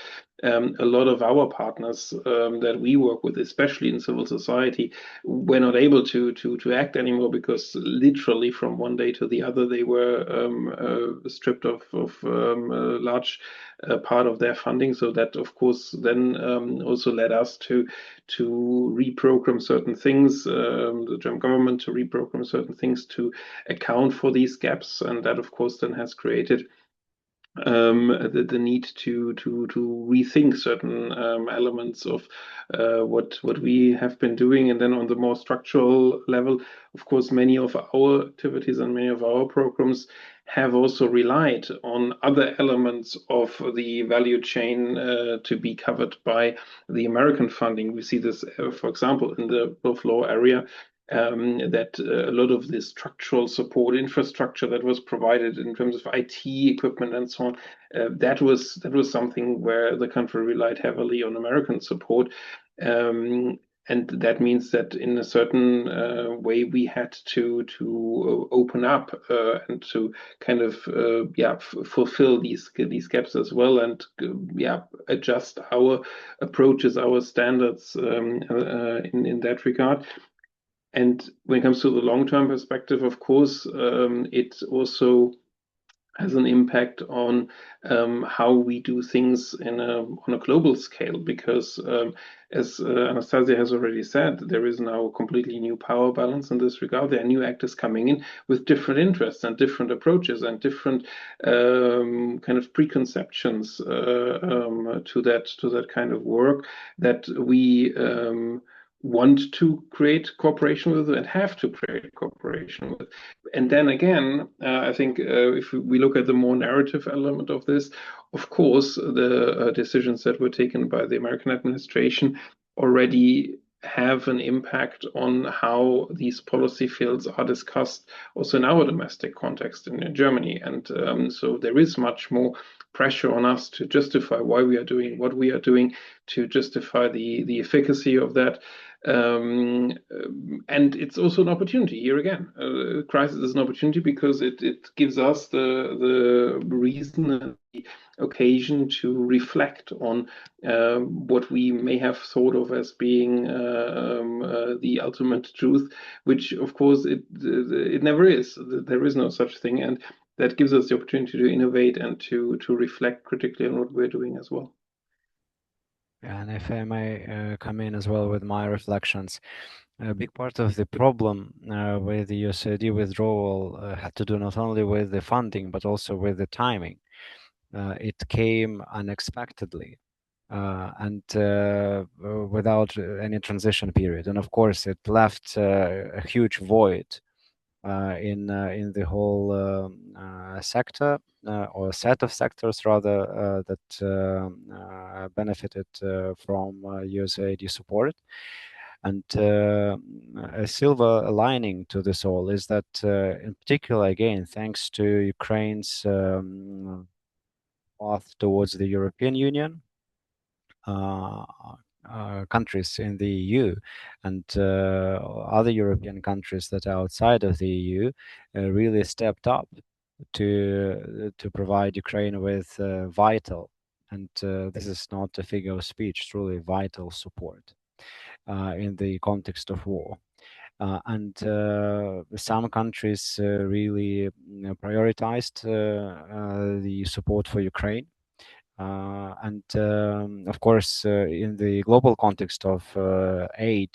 a lot of our partners that we work with, especially in civil society, were not able to act anymore, because literally from one day to the other they were stripped of a large part of their funding. So that of course then also led us to reprogram certain things, the German government to reprogram certain things to account for these gaps, and that of course then has created the need to rethink certain elements of what we have been doing. And then on the more structural level, of course, many of our activities and many of our programs have also relied on other elements of the value chain to be covered by the American funding. We see this, for example, in the rule of law area, that a lot of the structural support infrastructure that was provided in terms of IT equipment and so on, that was something where the country relied heavily on American support. And that means that in a certain way we had to open up and to kind of fulfill these gaps as well, and adjust our approaches, our standards in that regard. And when it comes to the long-term perspective, of course, it also has an impact on how we do things on a global scale, because as Anastasia has already said, there is now a completely new power balance in this regard. There are new actors coming in with different interests and different approaches and different kind of preconceptions to that kind of work that we want to create cooperation with and have to create cooperation with. And then again, I think if we look at the more narrative element of this, of course, the decisions that were taken by the American administration already have an impact on how these policy fields are discussed also in our domestic context in Germany. And so there is much more pressure on us to justify why we are doing what we are doing, to justify the efficacy of that. And it's also an opportunity here again. Crisis is an opportunity because it gives us the reason and the occasion to reflect on what we may have thought of as being the ultimate truth, which of course it never is. There is no such thing, and that gives us the opportunity to innovate and to reflect critically on what we're doing as well. And if I may come in as well with my reflections, a big part of the problem with the USAID withdrawal had to do not only with the funding, but also with the timing. It came unexpectedly and without any transition period. And of course, it left a huge void in the whole sector or set of sectors rather that benefited from USAID support. And a silver lining to this all is that, in particular, again, thanks to Ukraine's path towards the European Union, countries in the EU and other European countries that are outside of the EU really stepped up to provide Ukraine with vital, and this is not a figure of speech, truly vital support in the context of war. And some countries really prioritized the support for Ukraine. And of course, in the global context of aid,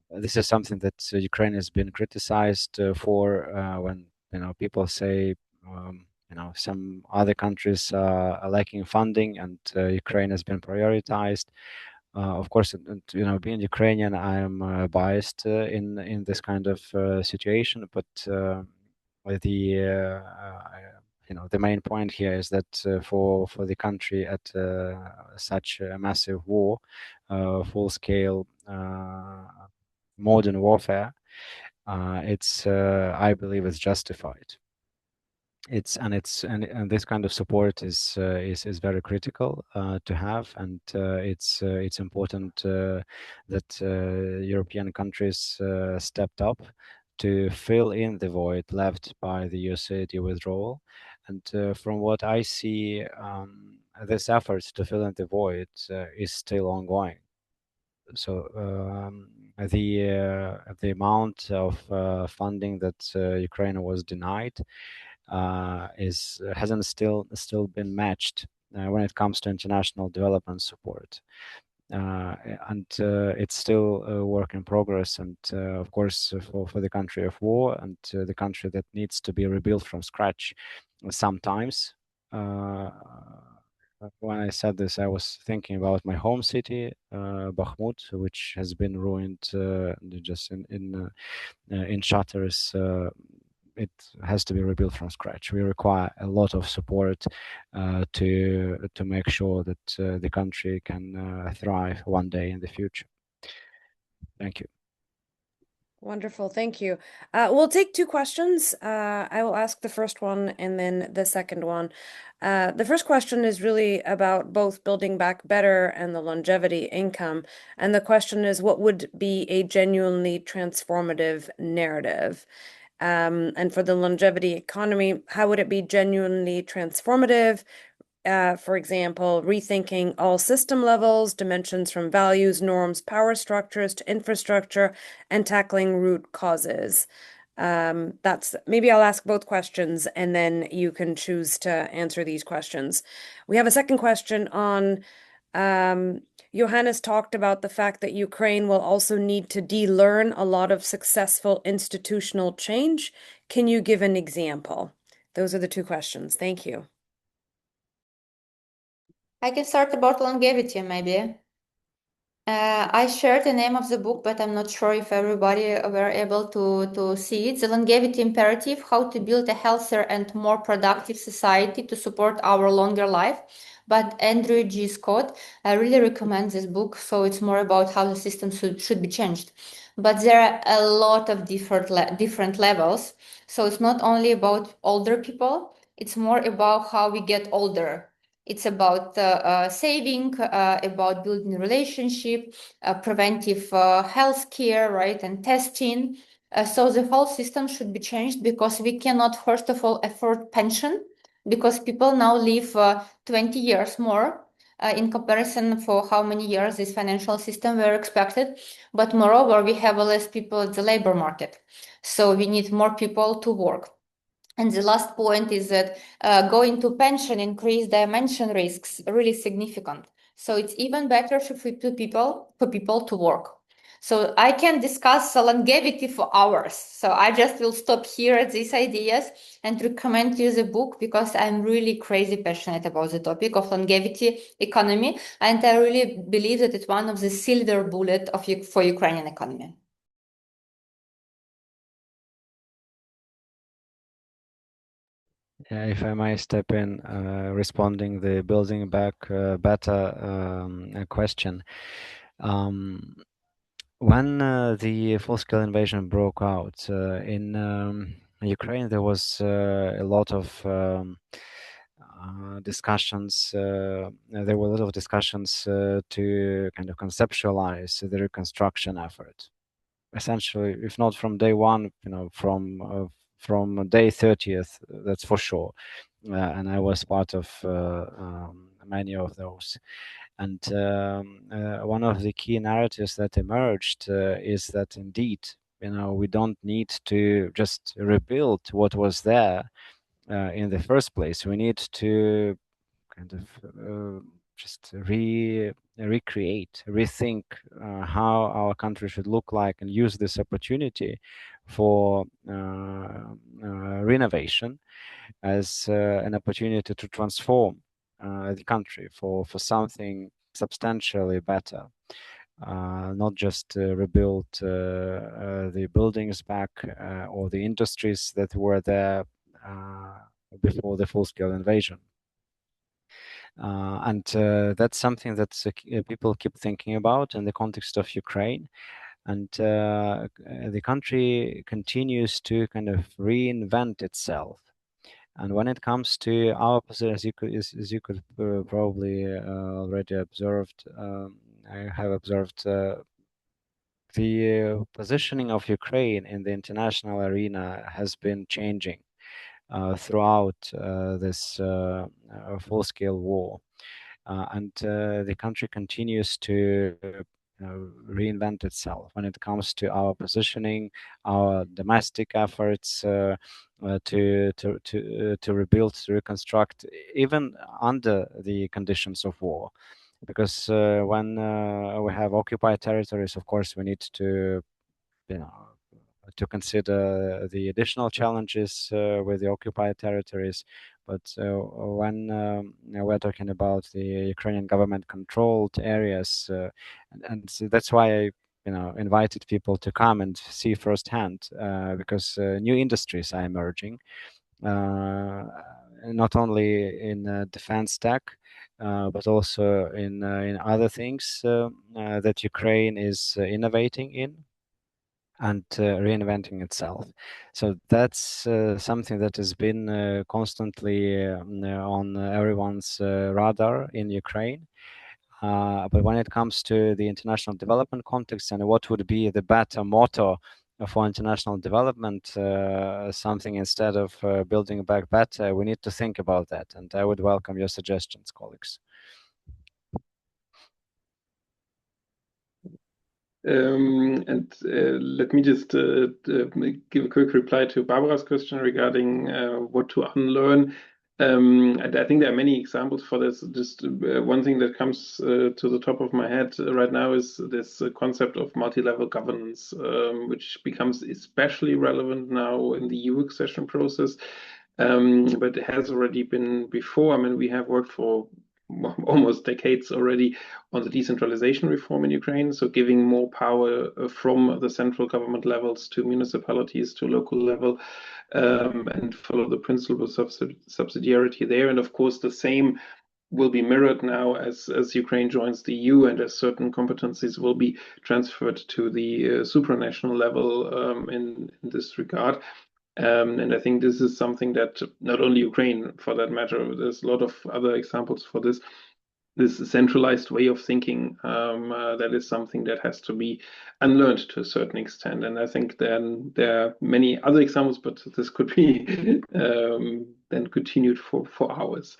this is something that Ukraine has been criticized for when people say some other countries are lacking funding and Ukraine has been prioritized. Of course, being Ukrainian, I am biased in this kind of situation, but the the main point here is that for the country at such a massive war, full scale modern warfare, it's I believe it's justified. And this kind of support is very critical to have, and it's important that European countries stepped up to fill in the void left by the USAID withdrawal. And from what I see, this effort to fill in the void is still ongoing. So the amount of funding that Ukraine was denied hasn't still been matched when it comes to international development support. And it's still a work in progress. And of course, for the country of war and the country that needs to be rebuilt from scratch, sometimes. When I said this, I was thinking about my home city, Bakhmut, which has been ruined just in shatters. It has to be rebuilt from scratch. We require a lot of support to make sure that the country can thrive one day in the future. Thank you. Wonderful, thank you. We'll take two questions. I will ask the first one and then the second one. The first question is really about both building back better and the longevity income. And the question is, what would be a genuinely transformative narrative? And for the longevity economy, how would it be genuinely transformative? For example, rethinking all system levels, dimensions from values, norms, power structures to infrastructure, and tackling root causes. Maybe I'll ask both questions and then you can choose to answer these questions. We have a second question on Johannes talked about the fact that Ukraine will also need to de-learn a lot of successful institutional change. Can you give an example? Those are the two questions. Thank you. I can start about longevity, maybe. I shared the name of the book, but I'm not sure if everybody were able to see it. The Longevity Imperative, How to Build a Healthier and More Productive Society to Support Our Longer Life. But Andrew G. Scott, I really recommend this book. So it's more about how the system should be changed. But there are a lot of different levels. So it's not only about older people, it's more about how we get older. It's about saving, about building relationship, preventive health care, right, and testing. So the whole system should be changed because we cannot, first of all, afford pension because people now live 20 years more in comparison for how many years this financial system were expected. But moreover, we have less people at the labor market. So we need more people to work. And the last point is that going to pension increase dimension risks really significant. So it's even better for people to work. So I can discuss longevity for hours. So I just will stop here at these ideas and recommend you the book because I'm really crazy passionate about the topic of longevity economy. And I really believe that it's one of the silver bullet for Ukrainian economy. If I may step in, responding the building back better question. When the full-scale invasion broke out in Ukraine, there was a lot of discussions. There were a lot of discussions to kind of conceptualize the reconstruction effort. Essentially, if not from day one, from day 30th, that's for sure. And I was part of many of those. And one of the key narratives that emerged is that indeed, we don't need to just rebuild what was there in the first place. We need to kind of just recreate, rethink how our country should look like, and use this opportunity for renovation as an opportunity to transform the country for something substantially better. Not just rebuild the buildings back or the industries that were there before the full-scale invasion. And that's something that people keep thinking about in the context of Ukraine. And the country continues to kind of reinvent itself. And when it comes to our position, as you could probably already observed, I have observed the positioning of Ukraine in the international arena has been changing throughout this full-scale war. And the country continues to reinvent itself when it comes to our positioning, our domestic efforts to rebuild, to reconstruct, even under the conditions of war. Because when we have occupied territories, of course, we need to, to consider the additional challenges with the occupied territories. But when we're talking about the Ukrainian government-controlled areas, and so that's why I, invited people to come and see firsthand, because new industries are emerging, not only in defense tech, but also in other things that Ukraine is innovating in and reinventing itself. So that's something that has been constantly on everyone's radar in Ukraine. But when it comes to the international development context and what would be the better motto for international development, something instead of building back better, we need to think about that. And I would welcome your suggestions, colleagues. Let me just give a quick reply to Barbara's question regarding what to unlearn. I think there are many examples for this. Just one thing that comes to the top of my head right now is this concept of multi-level governance, which becomes especially relevant now in the EU accession process, but it has already been before. I mean, we have worked for almost decades already on the decentralization reform in Ukraine, so giving more power from the central government levels to municipalities, to local level, and follow the principle of subsidiarity there. And of course, the same will be mirrored now as Ukraine joins the EU, and as certain competencies will be transferred to the supranational level in this regard. And I think this is something that not only Ukraine, for that matter, there's a lot of other examples for this centralized way of thinking, that is something that has to be unlearned to a certain extent. And I think then there are many other examples, but this could be then continued for hours.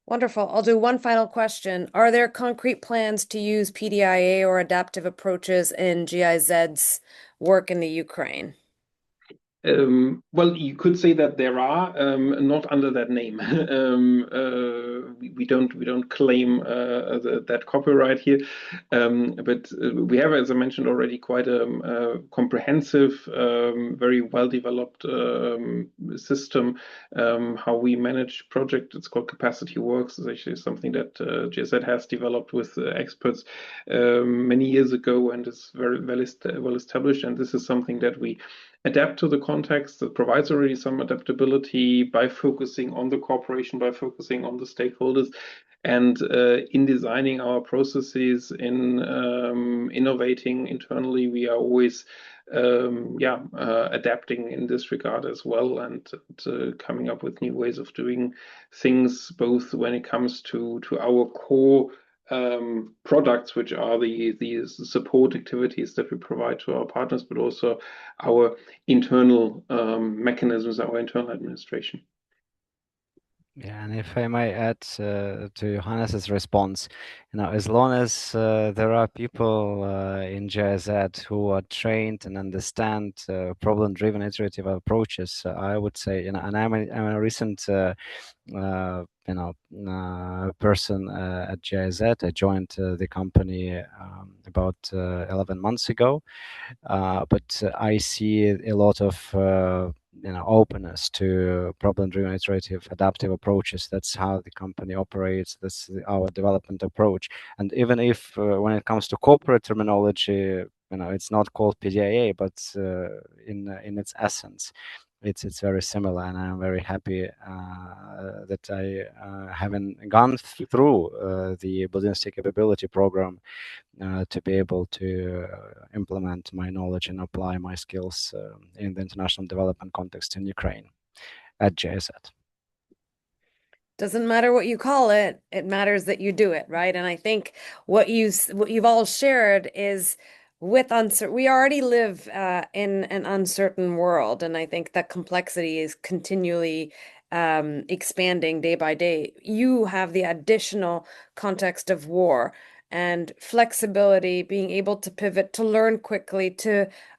Wonderful. I'll do one final question. Are there concrete plans to use PDIA or adaptive approaches in GIZ's work in the Ukraine? Well, you could say that there are, not under that name. We don't claim that copyright here, but we have, as I mentioned already, quite a comprehensive, very well developed system how we manage projects. It's called Capacity Works. It's actually something that GIZ has developed with experts many years ago, and is very well established. And this is something that we adapt to the context, that provides already some adaptability by focusing on the cooperation, by focusing on the stakeholders, and in designing our processes, in innovating internally, we are always adapting in this regard as well, and coming up with new ways of doing things, both when it comes to our core products, which are the support activities that we provide to our partners, but also our internal mechanisms, our internal administration. Yeah, and if I might add to Johannes's response, as long as there are people in GIZ who are trained and understand problem-driven iterative approaches, I would say, and I'm a recent person at GIZ. I joined the company about 11 months ago, but I see a lot of openness to problem-driven iterative adaptive approaches. That's how the company operates. That's our development approach. And even if when it comes to corporate terminology, it's not called PDIA, but in its essence, it's very similar, and I'm very happy that I haven't gone through the Building State Capability program to be able to implement my knowledge and apply my skills in the international development context in Ukraine at GIZ. Doesn't matter what you call it, it matters that you do it, right? And I think what you've all shared is with uncertain, we already live in an uncertain world, and I think that complexity is continually expanding day by day. You have the additional context of war and flexibility, being able to pivot, to learn quickly,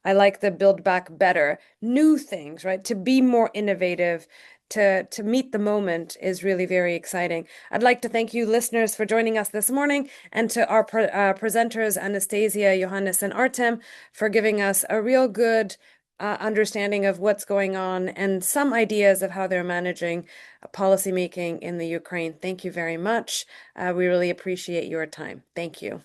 I like the build back better, new things, right? To be more innovative, to meet the moment is really very exciting. I'd like to thank you, listeners, for joining us this morning, and to our presenters, Anastasia, Johannes, and Artem, for giving us a real good understanding of what's going on and some ideas of how they're managing policymaking in the Ukraine. Thank you very much. We really appreciate your time. Thank you.